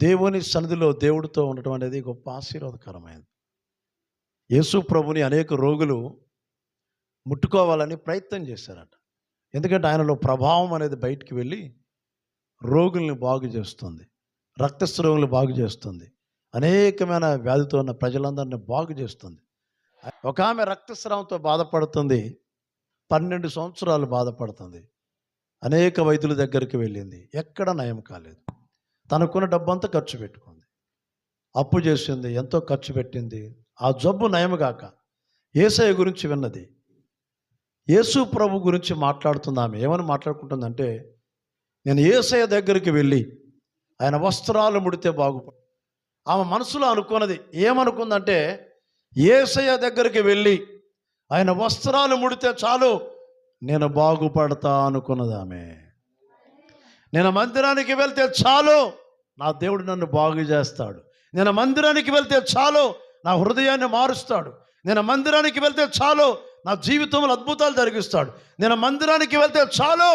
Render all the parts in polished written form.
దేవుని సన్నిధిలో దేవుడితో ఉండటం అనేది గొప్ప ఆశీర్వాదకరమైనది. యేసు ప్రభుని అనేక రోగులు ముట్టుకోవాలని ప్రయత్నం చేశారట. ఎందుకంటే ఆయనలో ప్రభావం అనేది బయటికి వెళ్ళి రోగుల్ని బాగు చేస్తుంది, రక్తస్రావులు బాగు చేస్తుంది, అనేకమైన వ్యాధితో ఉన్న ప్రజలందరినీ బాగు చేస్తుంది. ఒక ఆమె రక్తస్రావంతో బాధపడుతుంది, 12 సంవత్సరాలు బాధపడుతుంది. అనేక వైద్యుల దగ్గరికి వెళ్ళింది, ఎక్కడ నయం కాలేదు. తనకున్న డబ్బంతా ఖర్చు పెట్టుకుంది, అప్పు చేసింది, ఎంతో ఖర్చు పెట్టింది. ఆ జబ్బు నయముగాక యేసయ్య గురించి విన్నది. యేసు ప్రభు గురించి మాట్లాడుతుంది. ఆమె ఏమని మాట్లాడుకుంటుందంటే, నేను యేసయ్య దగ్గరికి వెళ్ళి ఆయన వస్త్రాలు ముడితే బాగుపడు. ఆమె మనసులో అనుకున్నది ఏమనుకుందంటే, యేసయ్య దగ్గరికి వెళ్ళి ఆయన వస్త్రాలు ముడితే చాలు నేను బాగుపడతా అనుకున్నది ఆమె. నేను మందిరానికి వెళ్తే చాలు నా దేవుడు నన్ను బాగు చేస్తాడు. నేను మందిరానికి వెళ్తే చాలు నా హృదయాన్ని మారుస్తాడు. నేను మందిరానికి వెళ్తే చాలు నా జీవితంలో అద్భుతాలు జరిగిస్తాడు. నేను మందిరానికి వెళ్తే చాలు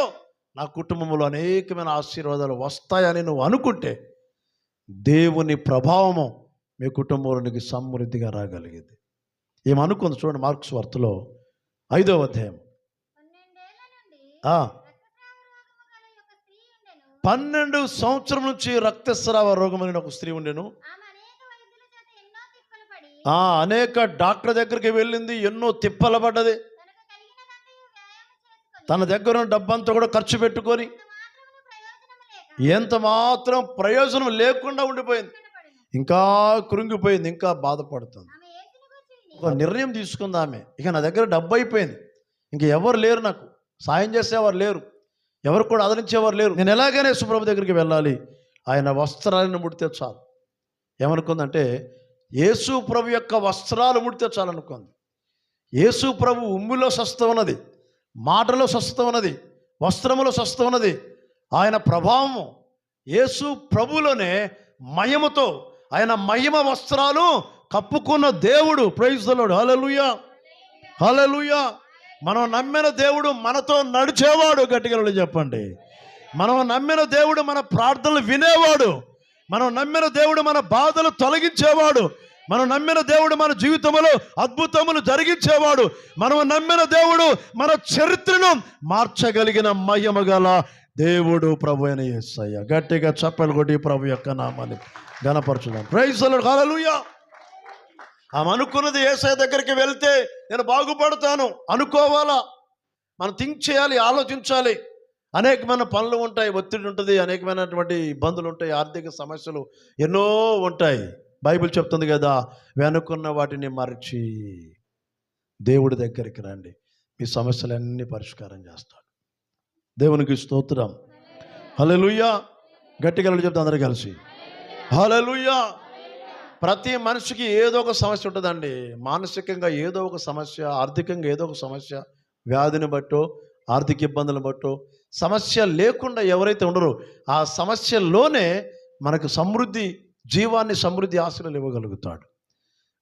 నా కుటుంబంలో అనేకమైన ఆశీర్వాదాలు వస్తాయని నువ్వు అనుకుంటే దేవుని ప్రభావము మీ కుటుంబంలోనికి సమృద్ధిగా రాగలిగింది. ఏమనుకుంది చూడండి, మార్క్స్ వార్తలో 5వ అధ్యాయం. 12 సంవత్సరం నుంచి రక్తస్రావ రోగం అనే ఒక స్త్రీ ఉండెను. అనేక డాక్టర్ దగ్గరికి వెళ్ళింది, ఎన్నో తిప్పల పడ్డది. తన దగ్గర ఉన్న డబ్బంతా కూడా ఖర్చు పెట్టుకొని ఎంత మాత్రం ప్రయోజనం లేకుండా ఉండిపోయింది. ఇంకా కృంగిపోయింది, ఇంకా బాధపడుతుంది. ఒక నిర్ణయం తీసుకుంది ఆమె, ఇక నా దగ్గర డబ్బు అయిపోయింది, ఇంక ఎవరు లేరు, నాకు సాయం చేసేవారు లేరు, ఎవరు కూడా ఆదరించేవారు లేరు, నేను ఎలాగైనా యేసుప్రభు దగ్గరికి వెళ్ళాలి, ఆయన వస్త్రాలను ముడితే చాలు. ఏమనుకుందంటే, యేసు ప్రభు యొక్క వస్త్రాలు ముడితే చాలు అనుకుంది. యేసు ప్రభు ఉమ్మిలో స్వస్థ ఉన్నది, మాటలో స్వస్థ ఉన్నది, వస్త్రములో స్వస్థ ఉన్నది. ఆయన ప్రభావము యేసు ప్రభులోనే మహిమతో, ఆయన మహిమ వస్త్రాలు కప్పుకున్న దేవుడు. Praise the lord. Hallelujah, hallelujah. మనం నమ్మిన దేవుడు మనతో నడిచేవాడు. గట్టిగా చెప్పండి. మనం నమ్మిన దేవుడు మన ప్రార్థనలు వినేవాడు. మనం నమ్మిన దేవుడు మన బాధలు తొలగించేవాడు. మనం నమ్మిన దేవుడు మన జీవితంలో అద్భుతములు జరిగించేవాడు. మనం నమ్మిన దేవుడు మన చరిత్రను మార్చగలిగిన మహిమ గల దేవుడు ప్రభు అయిన యేసయ్య. గట్టిగా చప్పలు కొట్టి ప్రభు యొక్క నామాన్ని ఘనపరచుదాం. Praise the lord. హల్లెలూయా. ఆమె అనుకున్నది, యేసయ్య దగ్గరికి వెళ్తే నేను బాగుపడతాను అనుకోవాలా. మనం థింక్ చేయాలి, ఆలోచించాలి. అనేకమైన పనులు ఉంటాయి, ఒత్తిడి ఉంటుంది, అనేకమైనటువంటి ఇబ్బందులు ఉంటాయి, ఆర్థిక సమస్యలు ఎన్నో ఉంటాయి. బైబిల్ చెప్తుంది కదా, వెనుకున్న వాటిని మరచి దేవుడి దగ్గరికి రండి, మీ సమస్యలన్నీ పరిష్కారం చేస్తాడు. దేవునికి స్తోత్రం. హల్లెలూయా. గట్టిగా చెప్తా అందరూ కలిసి హల్లెలూయా. ప్రతి మనిషికి ఏదో ఒక సమస్య ఉంటుందండి. మానసికంగా ఏదో ఒక సమస్య, ఆర్థికంగా ఏదో ఒక సమస్య, వ్యాధిని బట్టో ఆర్థిక ఇబ్బందులను బట్టో సమస్య లేకుండా ఎవరైతే ఉండరో ఆ సమస్యలోనే మనకు సమృద్ధి, జీవాన్ని సమృద్ధి ఆశలు ఇవ్వగలుగుతాడు.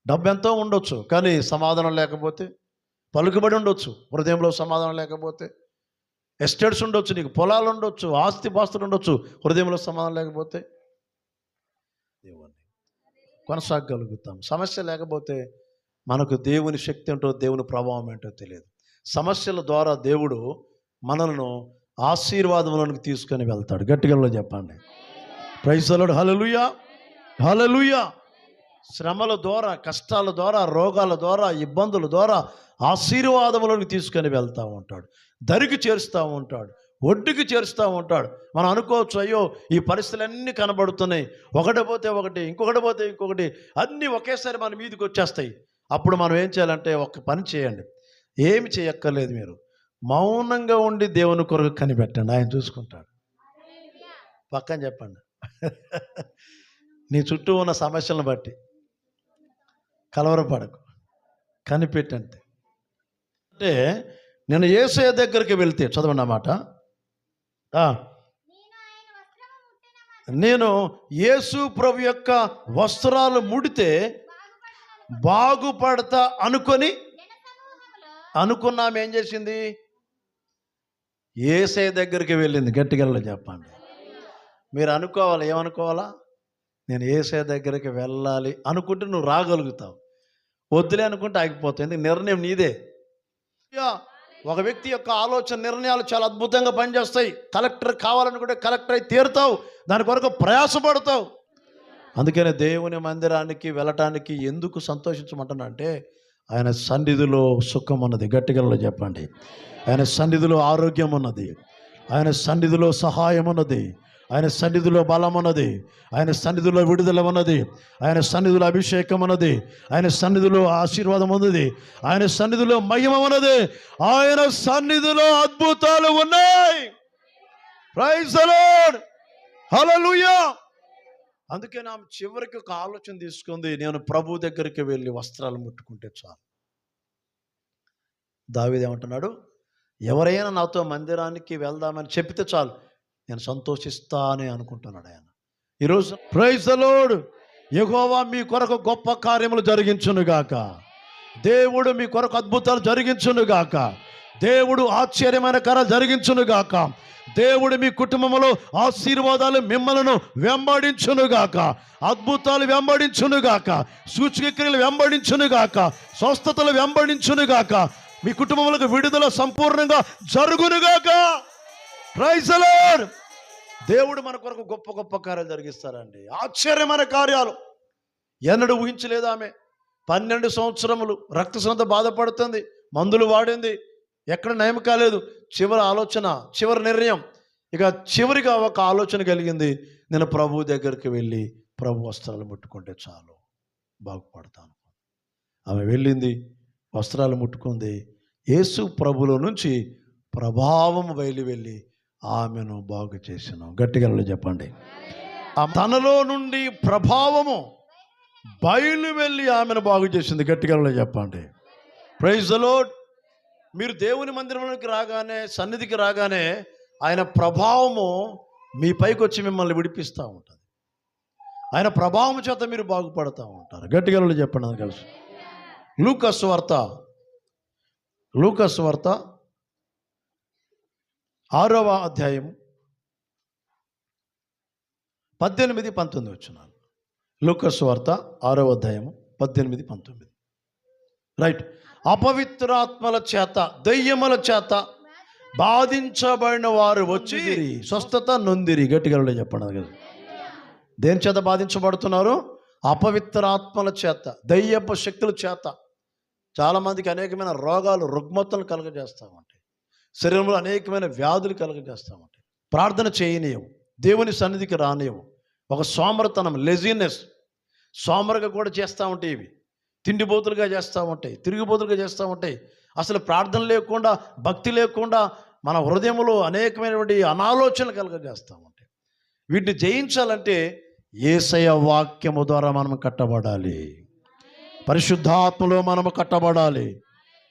డబ్బు ఎంతో ఉండొచ్చు, కానీ సమాధానం లేకపోతే, పలుకుబడి ఉండొచ్చు, హృదయంలో సమాధానం లేకపోతే, ఎస్టేట్స్ ఉండొచ్చు, నీకు పొలాలు ఉండొచ్చు, ఆస్తి పాస్తులు ఉండొచ్చు, హృదయంలో సమాధానం లేకపోతే దేవుణ్ణి కొనసాగలుగుతాం. సమస్య లేకపోతే మనకు దేవుని శక్తి ఏంటో, దేవుని ప్రభావం ఏంటో తెలియదు. సమస్యల ద్వారా దేవుడు మనలను ఆశీర్వాదములకు తీసుకొని వెళ్తాడు. గట్టిగా చెప్పండి. Praise the lord. Hallelujah, hallelujah. శ్రమల ద్వారా, కష్టాల ద్వారా, రోగాల ద్వారా, ఇబ్బందుల ద్వారా ఆశీర్వాదములకు తీసుకొని వెళ్తూ ఉంటాడు, దరికి చేరుస్తూ ఉంటాడు, ఒడ్డుకి చేరుస్తూ ఉంటాడు. మనం అనుకోవచ్చు, అయ్యో ఈ పరిస్థితులన్నీ కనబడుతున్నాయి, ఒకటి పోతే ఒకటి, ఇంకొకటి పోతే ఇంకొకటి, అన్నీ ఒకేసారి మన మీదకి వచ్చేస్తాయి. అప్పుడు మనం ఏం చేయాలంటే, ఒక పని చేయండి, ఏమి చేయక్కర్లేదు, మీరు మౌనంగా ఉండి దేవుని కొరకు కనిపెట్టండి, ఆయన చూసుకుంటాడు. పక్కన చెప్పండి, నీ చుట్టూ ఉన్న సమస్యలను బట్టి కలవరపడకు, కనిపెట్టండి. అంటే నేను యేసయ్య దగ్గరికి వెళ్తే, చదవండి అన్నమాట, నేను యేసు ప్రభు యొక్క వస్త్రాలు ముడితే బాగుపడతా అనుకున్నాం. ఏం చేసింది? యేసయ్య దగ్గరికి వెళ్ళింది. గట్టిగా చెప్పండి. మీరు అనుకోవాలి, ఏమనుకోవాలా? నేను యేసయ్య దగ్గరికి వెళ్ళాలి అనుకుంటే నువ్వు రాగలుగుతావు, వద్దులే అనుకుంటే ఆగిపోతావు. ఎందుకు? నిర్ణయం నీదే. ఒక వ్యక్తి యొక్క ఆలోచన నిర్ణయాలు చాలా అద్భుతంగా పనిచేస్తాయి. కలెక్టర్ కావాలనుకుంటే కలెక్టర్ అయి తీరుతావు, దాని కొరకు ప్రయాసపడతావు. అందుకనే దేవుని మందిరానికి వెళ్ళటానికి ఎందుకు సంతోషించమంటున్నా అంటే, ఆయన సన్నిధిలో సుఖం ఉన్నది. గట్టిగా చెప్పండి. ఆయన సన్నిధిలో ఆరోగ్యం ఉన్నది, ఆయన సన్నిధిలో సహాయం ఉన్నది, ఆయన సన్నిధిలో బలం ఉన్నది, ఆయన సన్నిధిలో విడుదల ఉన్నది, ఆయన సన్నిధిలో అభిషేకం ఉన్నది, ఆయన సన్నిధిలో ఆశీర్వాదం ఉన్నది, ఆయన సన్నిధిలో మహిమ ఉన్నది, ఆయన సన్నిధిలో అద్భుతాలు ఉన్నాయి. ప్రైజ్ ది లార్డ్, హల్లెలూయా. అందుకే నా చివరికి ఒక ఆలోచన తీసుకుంది, నేను ప్రభు దగ్గరికి వెళ్ళి వస్త్రాలు ముట్టుకుంటే చాలు. దావీదు ఏమంటున్నాడు? ఎవరైనా నాతో మందిరానికి వెళ్దామని చెప్తే చాలు, నేను సంతోషిస్తానే అనుకుంటున్నాడు ఆయన. ఈరోజు ప్రైజ్ ది లార్డ్, యెహోవా మీ కొరకు గొప్ప కార్యములు జరిగించునుగాక, దేవుడు మీ కొరకు అద్భుతాలు జరిగించునుగాక, దేవుడు ఆశ్చర్యమైన కార్యాలు జరిగించునుగాక, దేవుడు మీ కుటుంబంలో ఆశీర్వాదాలు మిమ్మలను వెంబడించునుగాక, అద్భుతాలు వెంబడించునుగాక, సూచక క్రియలు వెంబడించునుగాక, స్వస్థతలు వెంబడించునుగాక, మీ కుటుంబములకు విడుదల సంపూర్ణంగా జరుగునుగాక. Praise the lord. దేవుడు మన కొరకు గొప్ప గొప్ప కార్యాలు జరిగిస్తారండి, ఆశ్చర్యమైన కార్యాలు. ఎన్నడూ ఊహించలేదు. ఆమె 12 సంవత్సరములు రక్తస్రావంతో బాధపడుతుంది, మందులు వాడింది, ఎక్కడ నయం కాలేదు. చివరి ఆలోచన, చివరి నిర్ణయం, ఇక చివరిగా ఒక ఆలోచన కలిగింది, నేను ప్రభు దగ్గరికి వెళ్ళి ప్రభు వస్త్రాలు ముట్టుకుంటే చాలు, బాగుపడతాను. ఆమె వెళ్ళింది, వస్త్రాలు ముట్టుకుంది. యేసు ప్రభులో నుంచి ప్రభావం వెళ్ళి ఆమెను బాగు చేసాను. గట్టిగా చెప్పండి. తనలో నుండి ప్రభావము బయలు వెళ్ళి ఆమెను బాగు చేసింది. గట్టిగా చెప్పండి. Praise the lord. మీరు దేవుని మందిరంలోకి రాగానే, సన్నిధికి రాగానే ఆయన ప్రభావము మీ పైకి వచ్చి మిమ్మల్ని విడిపిస్తూ ఉంటుంది. ఆయన ప్రభావం చేత మీరు బాగుపడుతూ ఉంటారు. గట్టిగా చెప్పండి. అది కలిసి లూకాసు వార్త 6వ అధ్యాయం 18-19 వచనాలు. లూకాసు వార్త 6వ అధ్యాయం 18-19. రైట్. అపవిత్రాత్మల చేత, దయ్యముల చేత బాధించబడిన వారు వచ్చి స్వస్థత నొందిరి. గట్టిగా చెప్పండి కదా. దేని చేత బాధించబడుతున్నారు? అపవిత్రాత్మల చేత, దయ్యపు శక్తుల చేత. చాలామందికి అనేకమైన రోగాలు, రుగ్మతలు కలుగజేస్తూ ఉంటాయి, శరీరంలో అనేకమైన వ్యాధులు కలుగజేస్తూ ఉంటాయి. ప్రార్థన చేయనీయవు, దేవుని సన్నిధికి రానియవు. ఒక సోమరతనం, లెజినెస్, సోమరుగా కూడా చేస్తూ ఉంటాయి. ఇవి తిండిబోతులుగా చేస్తూ ఉంటాయి, తిరిగిబోతులుగా చేస్తూ ఉంటాయి. అసలు ప్రార్థన లేకుండా, భక్తి లేకుండా మన హృదయంలో అనేకమైనటువంటి అనాలోచనలు కలుగజేస్తూ ఉంటాయి. వీటిని జయించాలంటే యేసయ్య వాక్యము ద్వారా మనం కట్టబడాలి, పరిశుద్ధాత్మలో మనము కట్టబడాలి,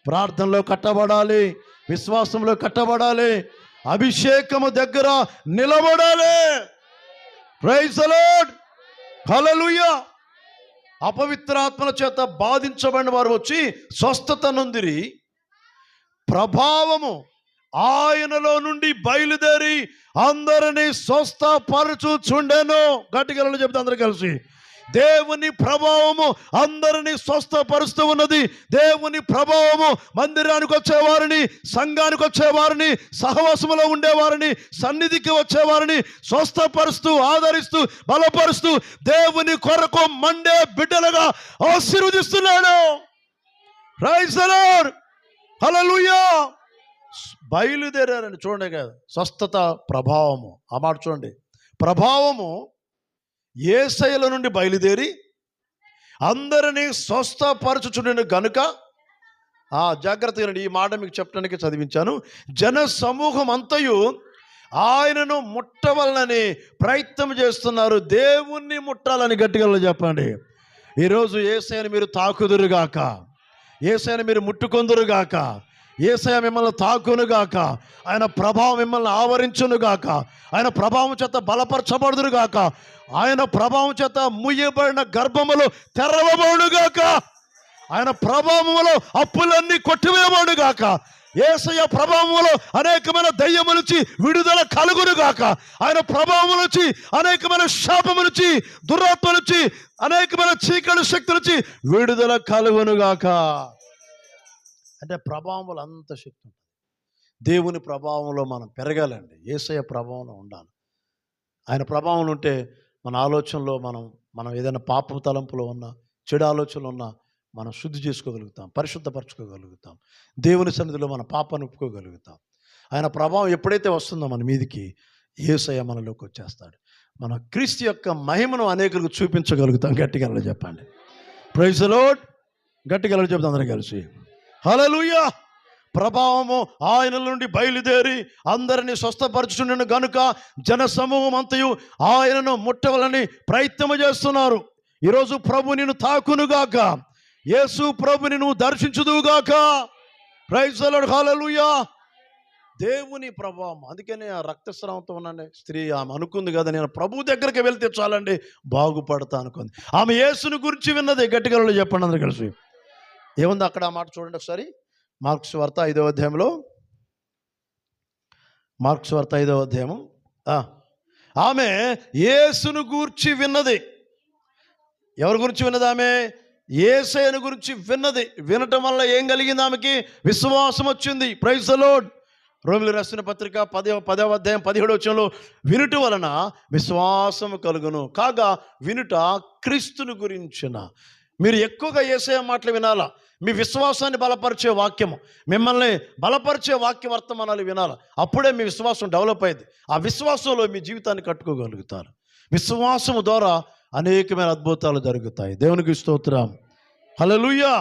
ప్రార్థనలో కట్టబడాలి, విశ్వాసంలో కట్టబడాలి, అభిషేకము దగ్గర నిలబడాలి. ప్రైజ్ ది లార్డ్, హల్లెలూయా. అపవిత్రాత్మల చేత బాధించబడిన వారు వచ్చి స్వస్థత నొందిరి, ప్రభావము ఆయనలో నుండి బయలుదేరి అందరినీ స్వస్థపరచుచుండెను. గట్టిగా చెప్తే అందరూ కలిసి, దేవుని ప్రభావము అందరినీ స్వస్థపరుస్తూ ఉన్నది. దేవుని ప్రభావము మందిరానికి వచ్చేవారిని, సంఘానికి వచ్చేవారిని, సహవాసములో ఉండేవారిని, సన్నిధికి వచ్చేవారిని స్వస్థపరుస్తూ, ఆదరిస్తూ, బలపరుస్తూ దేవుని కొరకు మండే బిడ్డలుగా ఆశీర్వదిస్తున్నాడు. ప్రైజ్ ది లార్డ్, హల్లెలూయా. బయలుదేరారని చూడండి కదా, స్వస్థత ప్రభావము. ఆ మాట చూడండి. ప్రభావము యేసయ్యల నుండి బయలుదేరి అందరినీ స్వస్థపరచుచుండెను గనుక, జాగ్రత్తగా ఈ మాట మీకు చెప్పడానికి చదివించాను. జన సమూహం అంతయు ఆయనను ముట్టవలనని ప్రయత్నం చేస్తున్నారు. దేవుణ్ణి ముట్టాలని గట్టిగా చెప్పండి. ఈరోజు యేసయ్యను మీరు తాకుదురుగాక, యేసయ్యను మీరు ముట్టుకొందురుగాక, యేసయ్య మిమ్మల్ని తాకునుగాక, ఆయన ప్రభావం మిమ్మల్ని ఆవరించునుగాక, ఆయన ప్రభావం చేత బలపరచబడుదురుగాక, ఆయన ప్రభావం చేత ముయ్యబడిన గర్భములు తెరవబడుగాక, ఆయన ప్రభావములో అప్పులన్నీ కొట్టివేయబడుగాక, యేసయ్య ప్రభావంలో అనేకమైన దయ్యము నుంచి విడుదల కలుగును గాక. ఆయన ప్రభావం నుంచి అనేకమైన శాపము నుంచి, దురాత్మ నుంచి, అనేకమైన చీకటి శక్తి నుంచి విడుదల కలుగును గాక. అంటే ప్రభావంలో అంత శక్తి ఉంటుంది. దేవుని ప్రభావంలో మనం పెరగాలండి. యేసయ్య ప్రభావంలో ఉండాలి. ఆయన ప్రభావం ఉంటే మన ఆలోచనలో మనం ఏదైనా పాప తలంపులో ఉన్నా, చెడు ఆలోచనలు ఉన్నా మనం శుద్ధి చేసుకోగలుగుతాం, పరిశుద్ధపరచుకోగలుగుతాం. దేవుని సన్నిధిలో మన పాపాన్ని ఒప్పుకోగలుగుతాం. ఆయన ప్రభావం ఎప్పుడైతే వస్తుందో మన మీదికి, యేసయ్య మనలోకి వచ్చేస్తాడు. మన క్రీస్తు యొక్క మహిమను అనేకులకు చూపించగలుగుతాం. గట్టిగా చెప్పండి ప్రైజ్ ది లార్డ్. గట్టిగా చెప్తాం అందరం కలిసి హల్లెలూయా. ప్రభావము ఆయన నుండి బయలుదేరి అందరినీ స్వస్థపరచుండెను గనుక జన సమూహం అంతయు ఆయనను ముట్టవలని ప్రయత్నము చేస్తున్నారు. ఈరోజు ప్రభు నిన్ను తాకునుగాక. యేసు ప్రభుని నువ్వు దర్శించుదువుగాక. Praise the lord. హల్లెలూయా. దేవుని ప్రభావం. అందుకనే ఆ రక్తస్రావంతో ఉన్న స్త్రీ ఆమె అనుకుంది కదా, నేను ప్రభు దగ్గరికి వెళ్తే చాలండి బాగుపడతా అనుకుంది. ఆమె యేసుని గురించి విన్నది. గట్టిగా చెప్పండి అందరు కలిసి. ఏముంది అక్కడ ఆ మాట చూడండి ఒకసారి. మార్క్స్ వార్త 5వ అధ్యాయంలో, మార్క్స్ వార్త 5వ అధ్యాయము. ఆమె యేసును గూర్చి విన్నది. ఎవరి గురించి విన్నది? ఆమె యేసయ్యను గురించి విన్నది. వినటం వల్ల ఏం కలిగింది? ఆమెకి విశ్వాసం వచ్చింది. Praise the lord. రోమిలకు రాసిన పత్రిక 10వ అధ్యాయం 17వ వచనంలో వినుట వలన విశ్వాసము కలుగును కాగా వినుట క్రీస్తుని గురించిన. మీరు ఎక్కువగా యేసయ్య మాటలు వినాలా. మీ విశ్వాసాన్ని బలపరిచే వాక్యము, మిమ్మల్ని బలపరిచే వాక్య వర్తమానాలు వినాలి. అప్పుడే మీ విశ్వాసం డెవలప్ అయ్యింది. ఆ విశ్వాసంలో మీ జీవితాన్ని కట్టుకోగలుగుతారు. విశ్వాసము ద్వారా అనేకమైన అద్భుతాలు జరుగుతాయి. దేవునికి స్తోత్రం. హల్లెలూయా.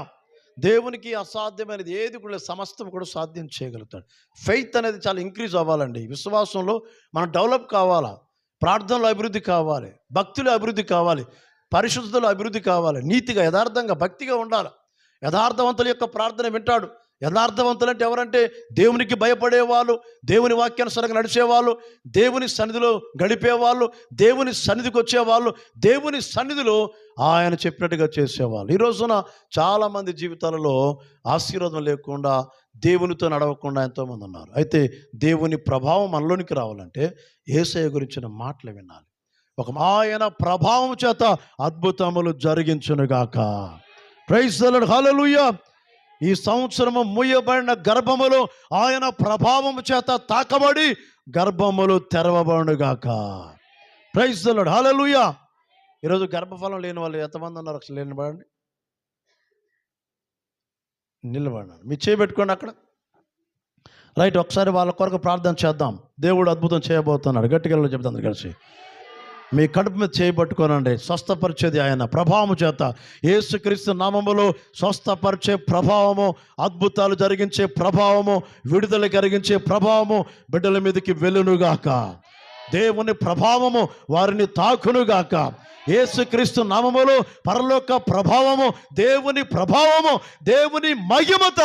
దేవునికి అసాధ్యమైనది ఏది కూడా సమస్తం కూడా సాధ్యం చేయగలుగుతాడు. ఫెయిత్ అనేది చాలా ఇంక్రీజ్ అవ్వాలండి. విశ్వాసంలో మనం డెవలప్ కావాలా. ప్రార్థనలో అభివృద్ధి కావాలి, భక్తులు అభివృద్ధి కావాలి, పరిశుద్ధులు అభివృద్ధి కావాలి. నీతిగా యథార్థంగా భక్తిగా ఉండాలి. యథార్థవంతుల యొక్క ప్రార్థన వింటాడు. యథార్థవంతులు అంటే ఎవరంటే దేవునికి భయపడేవాళ్ళు, దేవుని వాక్యానుసారంగా నడిచేవాళ్ళు, దేవుని సన్నిధిలో గడిపేవాళ్ళు, దేవుని సన్నిధికి వచ్చేవాళ్ళు, దేవుని సన్నిధిలో ఆయన చెప్పినట్టుగా చేసేవాళ్ళు. ఈ రోజున చాలామంది జీవితాలలో ఆశీర్వాదం లేకుండా, దేవునితో నడవకుండా ఎంతోమంది ఉన్నారు. అయితే దేవుని ప్రభావం మనలోనికి రావాలంటే యేసయ్య గురించిన మాటలు వినాలి. ఆయన ప్రభావం చేత అద్భుతములు జరిగించునుగాక. Praise the lord. హల్లెలూయా. ఈ సంవత్సరము మూయబడిన గర్భములో ఆయన ప్రభావము చేత తాకబడి గర్భములు తెరవబడునుగాక. Praise the lord. హల్లెలూయా. ఈరోజు గర్భఫలం లేని వాళ్ళు ఎంతమంది ఉన్నారు? అసలు నిలబడండి, నిలబడండి. మీ చేయబెట్టుకోండి అక్కడ. రైట్. ఒకసారి వాళ్ళ కొరకు ప్రార్థన చేద్దాం. దేవుడు అద్భుతం చేయబోతున్నాడు. గట్టిగా చెప్తాం అందరు కలిసి. మీ కడుపు మీద చేయబట్టుకోనండి. స్వస్థపరిచేది ఆయన ప్రభావము చేత. యేసుక్రీస్తు నామములో స్వస్థపరిచే ప్రభావము, అద్భుతాలు జరిగించే ప్రభావము, విడుదల కలిగించే ప్రభావము బిడ్డల మీదకి వెళ్ళునుగాక. దేవుని ప్రభావము వారిని తాకునుగాక. యేసుక్రీస్తు నామములో పరలోక ప్రభావము, దేవుని ప్రభావము, దేవుని మహిమత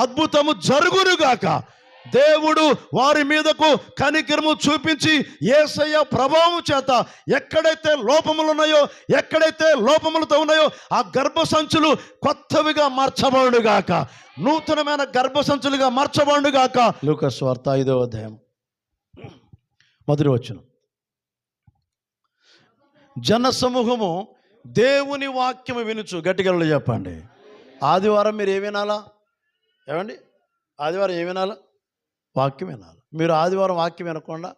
అద్భుతము జరుగునుగాక. దేవుడు వారి మీదకు కనికరము చూపించి యేసయ్య ప్రభావం చేత ఎక్కడైతే లోపములు ఉన్నాయో, ఎక్కడైతే లోపములతో ఉన్నాయో ఆ గర్భసంచులు కొత్తవిగా మార్చబడుగాక. నూతనమైన గర్భసంచులుగా మార్చబడుగాక. లూకాసు వార్త 5వ అధ్యాయం మొదటి వచనం. జన సమూహము దేవుని వాక్యము వినుచు. గట్టిగా చెప్పండి. ఆదివారం మీరు ఏ వినాలా? ఏమండి, ఆదివారం ఏ వినాలా? వాక్యం వినాలి. మీరు ఆదివారం వాక్యం వినకుండా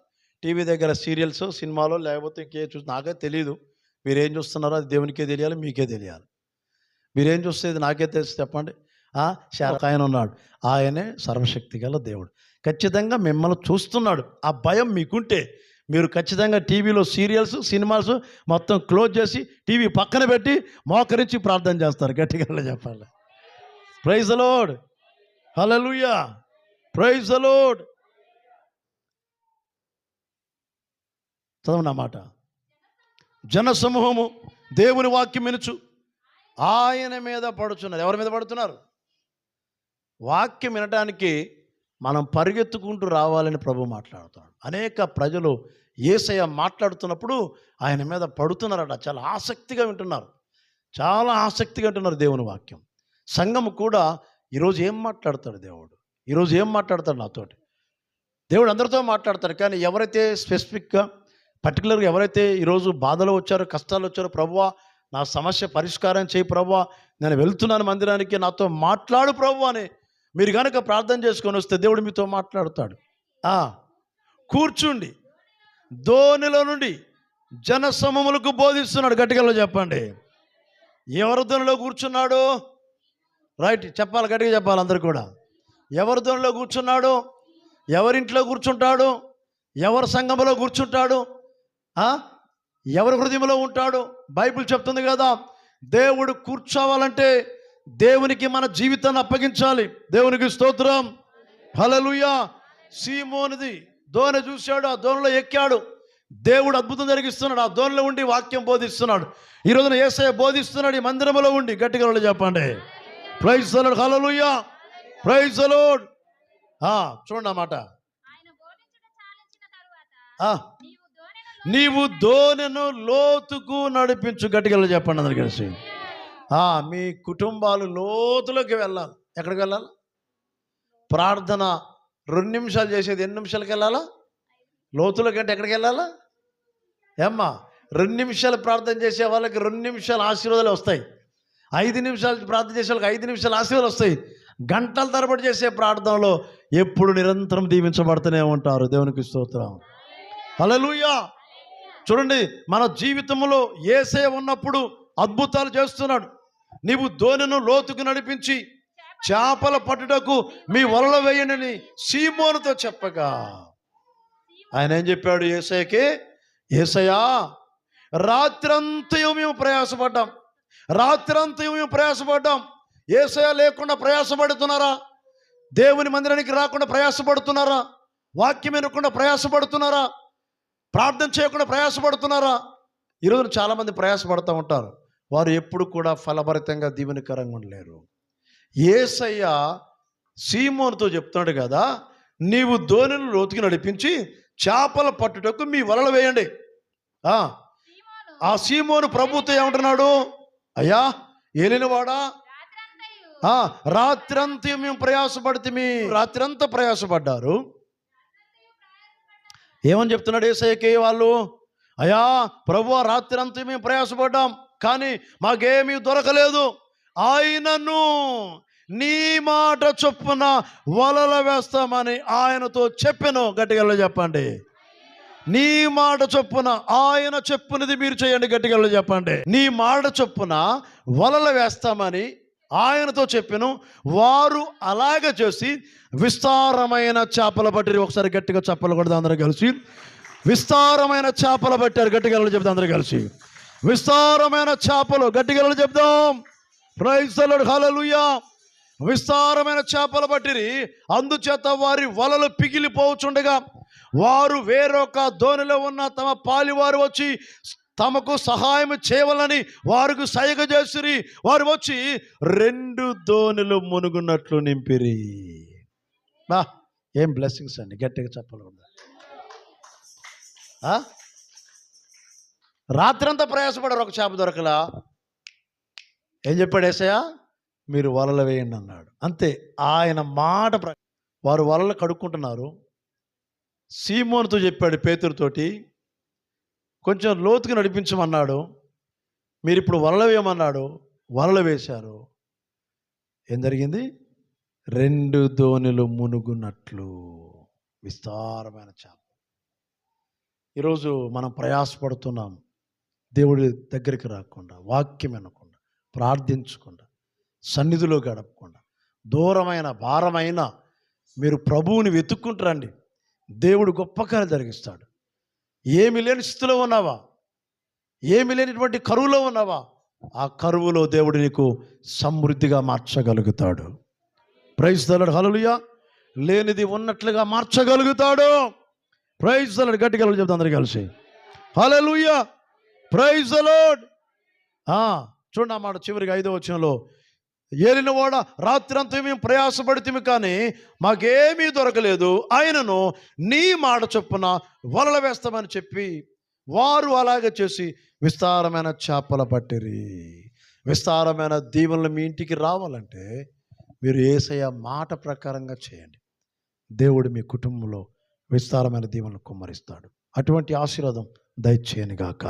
టీవీ దగ్గర సీరియల్స్, సినిమాలో లేకపోతే ఇంకే చూసి నాకే తెలియదు. మీరేం చూస్తున్నారో అది దేవునికే తెలియాలి, మీకే తెలియాలి. మీరేం చూస్తే నాకే తెలుసు చెప్పండి. ఆయన ఉన్నాడు, ఆయనే సర్వశక్తి గల దేవుడు. ఖచ్చితంగా మిమ్మల్ని చూస్తున్నాడు. ఆ భయం మీకుంటే మీరు ఖచ్చితంగా టీవీలో సీరియల్స్, సినిమాస్ మొత్తం క్లోజ్ చేసి టీవీ పక్కన పెట్టి మోకరించి ప్రార్థన చేస్తారు. గట్టిగా చెప్పాలి. Praise the lord. Hallelujah. Praise the Lord. చదవనమాట. జన సమూహము దేవుని వాక్యం వినుచు ఆయన మీద పడుచున్నారు. ఎవరి మీద పడుతున్నారు? వాక్యం వినడానికి మనం పరిగెత్తుకుంటూ రావాలని ప్రభు మాట్లాడుతున్నాడు. అనేక ప్రజలు యేసయ్య మాట్లాడుతున్నప్పుడు ఆయన మీద పడుతున్నారట. చాలా ఆసక్తిగా వింటున్నారు, చాలా ఆసక్తిగా వింటున్నారు దేవుని వాక్యం. సంఘము కూడా ఈరోజు ఏం మాట్లాడతాడు దేవుడు, ఈరోజు ఏం మాట్లాడతాడు నాతోటి? దేవుడు అందరితో మాట్లాడతాడు, కానీ ఎవరైతే స్పెసిఫిక్గా పర్టికులర్గా ఎవరైతే ఈరోజు బాధలో వచ్చారో, కష్టాలు వచ్చారో, ప్రభువా నా సమస్య పరిష్కారం చేయి ప్రభువా, నేను వెళ్తున్నాను మందిరానికి, నాతో మాట్లాడు ప్రభువా అని మీరు కనుక ప్రార్థన చేసుకొని వస్తే దేవుడు మీతో మాట్లాడతాడు. కూర్చుండి ధోనిలో నుండి జనసమూహములకు బోధిస్తున్నాడు. గట్టిగా చెప్పండి, ఎవరి ధోనిలో కూర్చున్నాడు? రైట్, చెప్పాలి, గట్టిగా చెప్పాలి అందరు కూడా. ఎవరి ధోనిలో కూర్చున్నాడు? ఎవరింట్లో కూర్చుంటాడు? ఎవరి సంఘంలో కూర్చుంటాడు? ఎవరి హృదయంలో ఉంటాడు? బైబిల్ చెప్తుంది కదా, దేవుడు కూర్చోవాలంటే దేవునికి మన జీవితాన్ని అప్పగించాలి. దేవునికి స్తోత్రం, హల్లెలూయా. సీమోనిది దోణి చూశాడు, ఆ దోణిలో ఎక్కాడు, దేవుడు అద్భుతం జరిగిస్తున్నాడు, ఆ దోణిలో ఉండి వాక్యం బోధిస్తున్నాడు. ఈ రోజున యేసయ్య బోధిస్తున్నాడు ఈ మందిరంలో ఉండి. గట్టిగా చెప్పండి, praise the lord, hallelujah, praise the lord. చూడండి అన్నమాట, నీవు దోణిను లోతుకు నడిపించు. గట్టిగా చెప్పండి అందరు కలిసి. మీ కుటుంబాలు లోతులోకి వెళ్ళాలి. ఎక్కడికి వెళ్ళాలి? ప్రార్థన 2 నిమిషాలు చేసేది ఎన్ని నిమిషాలకి వెళ్ళాలా? లోతులోకి. అంటే ఎక్కడికి వెళ్ళాలా? ఏమ్మా, 2 నిమిషాలు ప్రార్థన చేసే వాళ్ళకి 2 నిమిషాలు ఆశీర్వాదాలు వస్తాయి. 5 నిమిషాలు ప్రార్థన చేసే వాళ్ళకి 5 నిమిషాలు ఆశీర్వాదాలు వస్తాయి. గంటల తరబడి చేసే ప్రార్థనలో ఎప్పుడు నిరంతరం దీవించబడుతూనే ఉంటారు. దేవునికి స్తోత్రం, హల్లెలూయా. చూడండి, మన జీవితంలో యేసయ్య ఉన్నప్పుడు అద్భుతాలు చేస్తున్నాడు. నీవు దోణిను లోతుకు నడిపించి చేపల పట్టుటకు మీ వలలో వేయండి సీమోనుతో చెప్పగా, ఆయన ఏం చెప్పాడు యేసయ్యకి? యేసయ్యా, రాత్రంతయు మేము ప్రయాసపడ్డాం, రాత్రంతయు మేము ప్రయాసపడ్డాం. యేసయ్య లేకుండా ప్రయాసపడుతున్నారా? దేవుని మందిరానికి రాకుండా ప్రయాసపడుతున్నారా? వాక్యం వినకుండా ప్రయాసపడుతున్నారా? ప్రార్థన చేయకుండా ప్రయాసపడుతున్నారా? ఈరోజు చాలామంది ప్రయాసపడుతూ ఉంటారు, వారు ఎప్పుడు కూడా ఫలభరితంగా దీవెనకరంగా ఉండలేరు. యేసయ్య సీమోనుతో చెప్తున్నాడు కదా, నీవు దోణిని లోతుకి నడిపించి చేపల పట్టుటకు మీ వలలు వేయండి. ఆ సీమోను ప్రభుతో ఏమంటున్నాడు? అయ్యా ఏలినవాడా, రాత్రంతా మేము ప్రయాసపడితే, మీ రాత్రంతా ప్రయాసపడ్డారు. ఏమని చెప్తున్నాడు యేసయ్యకి వాళ్ళు? అయ్యా ప్రభువా, రాత్రంతా మేము ప్రయాసపడ్డాం, కానీ మాకేమీ దొరకలేదు. ఆయనను నీ మాట చొప్పున వలల వేస్తామని ఆయనతో చెప్పెను. గట్టిగా చెప్పండి, నీ మాట చొప్పున ఆయన చెప్పునది మీరు చేయండి. గట్టిగా చెప్పండి, నీ మాట చొప్పున వలల వేస్తామని ఆయనతో చెప్పెను. వారు అలాగే చేసి విస్తారమైన చేపల పట్టిరి. ఒకసారి గట్టిగా చెప్పలు కూడా అందరూ కలిసి, విస్తారమైన చేపలు పట్టారు. గట్టిగా చెప్తాం అందరూ కలిసి, విస్తారమైన చేపలు. గట్టిగా చెప్దాం, ప్రైజ్ ది లార్డ్, హల్లెలూయా. విస్తారమైన చేపలు పట్టిరి, అందుచేత వారి వలలు పిగిలిపోవచ్చుండగా వారు వేరొక దోణిలో ఉన్న తమ పాలివారు వచ్చి తమకు సహాయం చేయవాలని వారికి సైగ చేసిరి. వారు వచ్చి 2 దోణులు మునుగున్నట్లు నింపిరి. ఏం బ్లెస్సింగ్స్ అండి, గట్టిగా చెప్పాలి. రాత్రంతా ప్రయాసపడారు, ఒక చేప దొరకలా. ఏం చెప్పాడు యేసయ్య? మీరు వలలు వేయండి అన్నాడు. అంతే, ఆయన మాట వారు వలలు కడుక్కుంటున్నారు. సీమోనుతో చెప్పాడు, పేతురుతోటి కొంచెం లోతుగా నడిపించమన్నాడు. మీరు ఇప్పుడు వలలు వేయమన్నాడు, వలలు వేశారు. ఏం జరిగింది? 2 దోణులు మునుగున్నట్లు. విస్తారమైన చేప. ఈరోజు మనం ప్రయాసపడుతున్నాం, దేవుడి దగ్గరికి రాకుండా, వాక్యం వినకుండా, ప్రార్థించకుండా, సన్నిధిలో గడపకుండా, దూరమైన భారమైన మీరు ప్రభువుని వెతుక్కుంటారండి. దేవుడు గొప్ప కార్యం జరిగిస్తాడు. ఏమి లేని స్థితిలో ఉన్నావా, ఏమి లేనిటువంటి కరువులో ఉన్నావా, ఆ కరువులో దేవుడు నీకు సమృద్ధిగా మార్చగలుగుతాడు. ప్రైజ్ ది లార్డ్, హల్లెలూయా. లేనిది ఉన్నట్లుగా మార్చగలుగుతాడు. ప్రైజ్ ది లార్డ్, గట్టిగా చెప్తాం అందరూ కలిసి, హల్లెలూయా, ప్రైజ్ ది లార్డ్. చూడండి ఆ మాట చివరికి 5వ వచనంలో, ఏలినవాడ రాత్రంతా మేము ప్రయాసపడితే కానీ మాకేమీ దొరకలేదు, ఆయనను నీ మాట చొప్పున వలలు వేస్తామని చెప్పి వారు అలాగే చేసి విస్తారమైన చేపల పట్టిరి. విస్తారమైన దీవెనలు మీ ఇంటికి రావాలంటే మీరు యేసయ్య మాట ప్రకారంగా చేయండి. దేవుడు మీ కుటుంబంలో విస్తారమైన దీవెనలు కుమ్మరిస్తాడు. అటువంటి ఆశీర్వాదం దయచేయనుగాక.